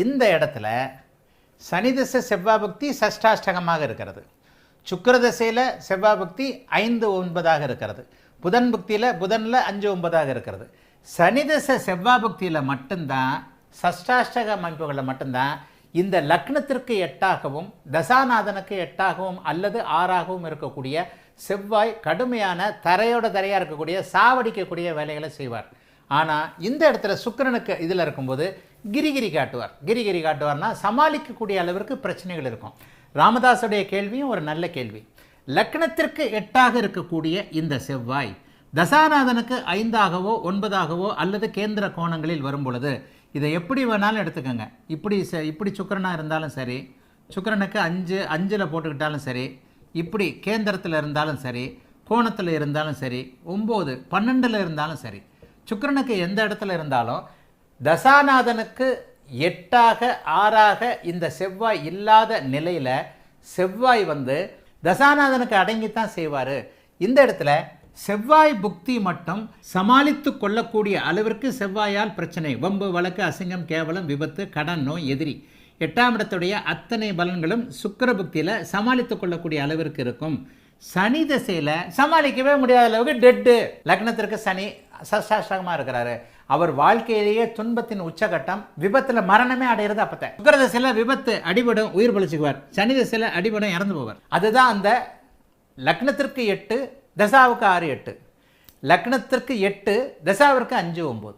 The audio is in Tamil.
இந்த இடத்துல சனி திசை செவ்வாய் புக்தி சஷ்டாஷ்டகமாக இருக்கிறது. சுக்கிர திசையில் செவ்வாய் புக்தி 5, 9ஆக இருக்கிறது. புதன் புக்தியில் புதனில் 5, 9ஆக இருக்கிறது. சனி திசை செவ்வாய் புக்தியில் மட்டும்தான் சஷ்டாஷ்டக அமைப்புகளில் மட்டும்தான் இந்த லக்னத்திற்கு 8ஆகவும் தசாநாதனுக்கு 8ஆகவும் அல்லது 6ஆகவும் இருக்கக்கூடிய செவ்வாய் கடுமையான தரையாக இருக்கக்கூடிய சாவடிக்கக்கூடிய வேலைகளை செய்வார். ஆனால் இந்த இடத்துல சுக்கிரனுக்கு இதில் இருக்கும்போது கிரிகிரி காட்டுவார்னா சமாளிக்கக்கூடிய அளவிற்கு பிரச்சனைகள் இருக்கும். ராமதாஸுடைய கேள்வியும் ஒரு நல்ல கேள்வி. லக்னத்திற்கு 8ஆக இருக்கக்கூடிய இந்த செவ்வாய் தசாநாதனுக்கு 5ஆகவோ 9ஆகவோ அல்லது கேந்திர கோணங்களில் வரும் பொழுது இதை எப்படி வேணாலும் எடுத்துக்கோங்க. இப்படி சுக்கிரனாக இருந்தாலும் சரி, சுக்கிரனுக்கு 5 போட்டுக்கிட்டாலும் சரி, இப்படி கேந்திரத்தில் இருந்தாலும் சரி, கோணத்தில் இருந்தாலும் சரி, 9, 12 இருந்தாலும் சரி, சுக்கிரனுக்கு எந்த இடத்துல இருந்தாலும் தசாநாதனுக்கு 8ஆக 6ஆக இந்த செவ்வாய் இல்லாத நிலையில் செவ்வாய் தசாநாதனுக்கு அடங்கித்தான் செய்வார். இந்த இடத்துல செவ்வாய் புக்தி மட்டும் சமாளித்து கொள்ளக்கூடிய அளவிற்கு செவ்வாயால் பிரச்சனை, வம்பு, வழக்கு, அசிங்கம், கேவலம், விபத்து, கடன், நோய், எதிரி 8ஆம் இடத்துடைய அத்தனை பலன்களும் சுக்கிர புக்தியில் சமாளித்து கொள்ளக்கூடிய அளவிற்கு இருக்கும். சனி திசையில் சமாளிக்கவே முடியாத அளவுக்கு டெட்டு. லக்னத்திற்கு சனி சஷ்டாஷ்டகமாக இருக்கிறாரு. அவர் வாழ்க்கையிலேயே துன்பத்தின் உச்சகட்டம், விபத்தில் மரணமே அடைகிறது. அப்போ சுக்கிர திசையில் விபத்து அடிபடும், உயிர் பழிச்சுக்குவார். சனி திசையில் அடிபடும், இறந்து போவார். அதுதான் அந்த லக்னத்திற்கு 8, தசாவுக்கு 6, 8. லக்னத்திற்கு 8, தசாவிற்கு 5, 9.